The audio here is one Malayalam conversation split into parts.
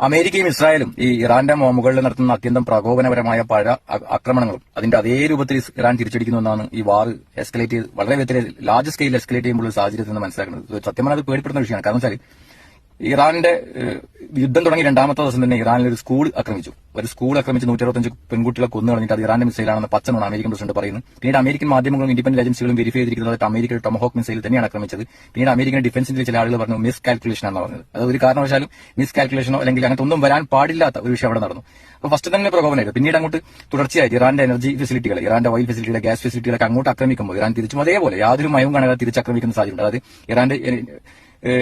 അമേരിക്കയും ഇസ്രായേലും ഈ ഇറാന്റെ മുകളിൽ നടത്തുന്ന അത്യന്തം പ്രകോപനപരമായ പല ആക്രമണങ്ങളും അതിന്റെ അതേ രൂപത്തിൽ ഇറാൻ തിരിച്ചടിക്കുന്നുവെന്നാണ് ഈ വാർ എസ്കലേറ്റ് ചെയ്ത് വളരെ ലാർജ് സ്കെയിൽ എസ്കലേറ്റ് ചെയ്യുമ്പോൾ സാഹചര്യത്തിൽ നിന്ന് മനസ്സിലാക്കുന്നത്. സത്യം പറഞ്ഞാൽ അത് പേടിപ്പെടുന്ന വിഷയമാണ്. കാരണം വെച്ചാൽ ഇറാന്റെ യുദ്ധം തുടങ്ങി രണ്ടാമത്തെ ദിവസം തന്നെ ഇറാനിൽ ഒരു സ്കൂൾ ആക്രമിച്ചു. 165 പെൺകുട്ടികളെ കൊന്നു കളഞ്ഞിട്ട് അത് ഇറാന്റെ മിസൈലാണെന്ന് പച്ചനാണ് അമേരിക്കൻ പ്രസിഡന്റ് പറയുന്നത്. പിന്നീട് അമേരിക്കൻ മാധ്യമങ്ങളും ഇൻഡിപെൻഡന്റ് ഏജൻസികളും വെരിഫൈ ചെയ്തിരിക്കുന്നത് അമേരിക്കയുടെ ടൊമഹോക്ക് മിസൈൽ തന്നെയാണ് ആക്രമിച്ചത്. പിന്നീട് അമേരിക്കൻ ഡിഫൻസിന്റെ ചില ആളുകൾ പറഞ്ഞു മിസ് കാൽക്കുലേഷൻ ആണെന്ന് പറഞ്ഞത്. അത് ഒരു കാരണവശാലും മിസ് കാൽക്കുലേഷനോ അല്ലെങ്കിൽ അങ്ങനത്തെ ഒന്നും വരാൻ പാടില്ലാത്ത ഒരു വിഷയം അവിടെ നടന്നു. അപ്പോൾ ഫസ്റ്റ് തന്നെ പ്രകോപനമായിരുന്നു. പിന്നീട് അങ്ങോട്ട് തുടർച്ചയായിട്ട് ഇറാന്റെ എനർജി ഫെസിലിറ്റികൾ, ഇറാന്റെ ഓയിൽ ഫെസിലിറ്റികൾ, ഗ്യാസ് ഫെസിലിറ്റികളൊക്കെ അങ്ങോട്ട് ആക്രമിക്കുമ്പോൾ ഇറാൻ തിരിച്ചും അതേപോലെ യാതൊരു മയവും കാണാതെ തിരിച്ചാക്രമിക്കുന്ന സാഹചര്യം. അതായത് ഇറാന്റെ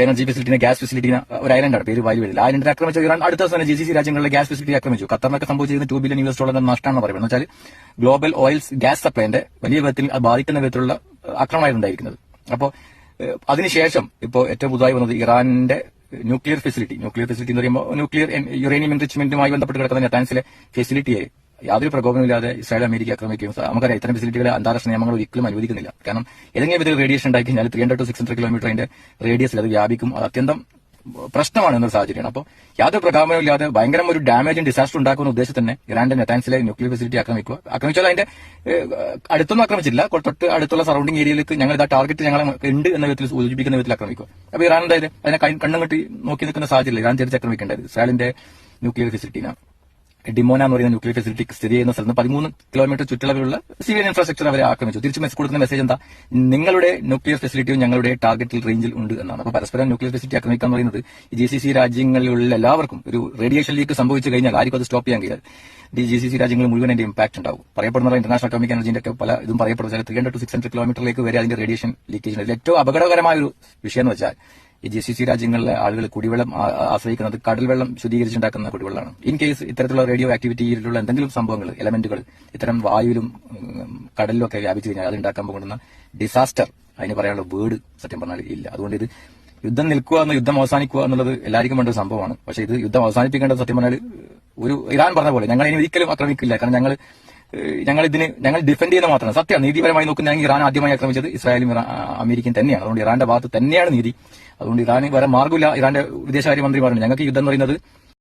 എനർജി ഫെസിലിറ്റിനെ, ഗ്യാസ് ഫെസിലിറ്റിനെ, ഒരു ഐലൻഡാണ് പേര് വായു വരില്ല, ഐലൻഡിനെ ആക്രമിച്ച ഇറാൻ അടുത്ത ദിവസം തന്നെ GCC രാജ്യങ്ങളിലെ ഗ്യാസ് ഫെസിലിറ്റി ആക്രമിച്ചു. ഖത്തറിനൊക്കെ സംഭവിച്ചിരുന്ന $2 ബില്യൺ നഷ്ടമാണെന്ന് പറയുന്നത്. എന്ന് വെച്ചാൽ ഗ്ലോബൽ ഓയിൽ ഗ്യാസ് സപ്ലൈന്റെ വലിയ വിധത്തിൽ ബാധിക്കുന്ന വിധത്തിലുള്ള ആക്രമണമായിരുന്നു ഉണ്ടായിരിക്കുന്നത്. അപ്പോൾ അതിനുശേഷം ഇപ്പോൾ ഏറ്റവും പുതുതായി വന്നത് ഇറാന്റെ ന്യൂക്ലിയർ ഫെസിലിറ്റി എന്ന് പറയുമ്പോൾ ന്യൂക്ലിയർ യുറേനിയം എൻറിച്ച്മെന്റുമായി ബന്ധപ്പെട്ട് കിടക്കുന്ന നെറ്റാൻസിലെ ഫെസിലിറ്റിയെ യാതൊരു പ്രകോപനമില്ലാതെ ഇസ്രായേൽ അമേരിക്ക ആക്രമിക്കുകയും നമുക്കറിയാം ഇത്തരം ഫെസിലിറ്റികളെ അന്താരാഷ്ട്ര നിയമങ്ങൾ ഒരിക്കലും അനുവദിക്കുന്നില്ല. കാരണം ഏതെങ്കിലും വിധത്തിൽ റേഡിയേഷൻ ഉണ്ടായി കഴിഞ്ഞാൽ 300 to 600 കിലോമീറ്റർ അതിന്റെ റേഡിയസിൽ അത് വ്യാപിക്കും. അത് അത്യന്തം പ്രശ്നമാണ് എന്നൊരു സാഹചര്യമാണ്. അപ്പോൾ യാതൊരു പ്രകോപനമില്ലാതെ ഭയങ്കരം ഒരു ഡാമേജും ഡിസാസ്റ്റർ ഉണ്ടാക്കുന്ന ഉദ്ദേശത്തിൽ തന്നെ ഇറാന്റെ നെറ്റാൻസിലെ ന്യൂക്ലിയർ ഫെസിലിറ്റി ആക്രമിച്ചാൽ അതിന്റെ അടുത്തൊന്നും ആക്രമിച്ചില്ല, തൊട്ട് അടുത്തുള്ള സറൌണ്ടിംഗ് ഏരിയയിലേക്ക് ഞങ്ങൾ ഇതാ ടാർഗറ്റ് ഞങ്ങൾ ഉണ്ട് എന്ന വിധത്തിൽ സൂചിപ്പിക്കുന്ന വിധത്തിൽ ആക്രമിക്കുക. അപ്പോൾ ഇറാൻ എന്തായാലും അതിനെ കണ്ണും കെട്ടി നോക്കി നിൽക്കുന്ന സാഹചര്യം ഇറാൻ തിരിച്ചാക്രമിക്കേണ്ടത് ഇസ്രായേലിന്റെ ന്യൂക്ലിയർ ഫെസിലിറ്റിനാണ്. ഡിമോന എന്ന് പറയുന്ന ന്യൂക്ലിയർ ഫെസിലിറ്റി സ്ഥിതി ചെയ്യുന്ന സ്ഥലത്ത് 13 കിലോമീറ്റർ ചുറ്റളവിലുള്ള സിവിൽ ഇൻഫ്രാസ്ട്രക്ചർ അവരെ ആക്രമിച്ചു. തിരിച്ച് കൊടുക്കുന്ന മെസ്സേജ് എന്താ? നിങ്ങളുടെ ന്യൂക്ലിയർ ഫെസിലിറ്റിയും ഞങ്ങളുടെ ടാർഗറ്റിൽ റേഞ്ചിൽ ഉണ്ട് എന്നാണ്. അപ്പോൾ പരസ്പരം ന്യൂക്ലിയർ ഫെസിലിറ്റി ആക്രമിക്കുക എന്ന് പറയുന്നത് GCC രാജ്യങ്ങളിലുള്ള എല്ലാവർക്കും ഒരു റേഡിയേഷൻ ലീക്ക് സംഭവിച്ചു കഴിഞ്ഞാൽ ആർക്കും അത് സ്റ്റോപ്പ് ചെയ്യാൻ കഴിയാതെ GCC രാജ്യങ്ങൾ മുഴുവൻ അതിന്റെ ഇമ്പാക്ട് ഉണ്ടാവും. പറയപ്പെടുന്ന ഇന്റർനാഷണൽ അറ്റോമിക് എനർജിന്റെ ഒക്കെ പല ഇതും പറയപ്പെടുന്നത് 300 to 600 കിലോമീറ്ററിലേക്ക് വരെ അതിന്റെ റേഡിയേഷൻ ലീക്കേജ്. ഇതിൽ ഏറ്റവും അപകടകരമായ ഒരു വിഷയം എന്ന് വെച്ചാൽ ഈ GCC രാജ്യങ്ങളിലെ ആളുകൾ കുടിവെള്ളം ആശ്രയിക്കുന്നത് കടൽ വെള്ളം ശുദ്ധീകരിച്ചുണ്ടാക്കുന്ന കുടിവെള്ളമാണ്. ഇൻ കേസ് ഇത്തരത്തിലുള്ള റേഡിയോ ആക്ടിവിറ്റിയിലുള്ള എന്തെങ്കിലും സംഭവങ്ങൾ, എലമെന്റുകൾ ഇത്തരം വായുവിലും കടലിലും ഒക്കെ വ്യാപിച്ചു കഴിഞ്ഞാൽ അത് ഉണ്ടാക്കാൻ പോകുന്ന ഡിസാസ്റ്റർ അതിന് പറയാനുള്ള വേർഡ് സത്യം പറഞ്ഞാൽ ഇല്ല. അതുകൊണ്ട് ഇത് യുദ്ധം നിൽക്കുക യുദ്ധം അവസാനിക്കുക എന്നുള്ളത് എല്ലാവർക്കും വേണ്ട ഒരു സംഭവമാണ്. പക്ഷേ ഇത് യുദ്ധം അവസാനിപ്പിക്കേണ്ടത് സത്യം പറഞ്ഞാൽ ഒരു ഇറാൻ പറഞ്ഞ പോലെ ഞങ്ങൾ ഇനി ഒരിക്കലും ആക്രമിക്കില്ല. കാരണം ഞങ്ങൾ ഡിഫെൻഡ് ചെയ്യുന്ന മാത്രമാണ് സത്യം. നീതിപരമായി നോക്കുന്നതെങ്കിൽ ഇറാൻ ആദ്യമായി ആക്രമിച്ചത് ഇസ്രായേലും അമേരിക്കയും തന്നെയാണ്. അതുകൊണ്ട് ഇറാന്റെ ഭാഗത്ത് തന്നെയാണ് നീതി. അതുകൊണ്ട് ഇറാന് വേറെ മാർഗ്ഗമില്ല. ഇറാന്റെ വിദേശകാര്യമന്ത്രി പറഞ്ഞു ഞങ്ങൾക്ക് യുദ്ധം എന്ന് പറയുന്നത്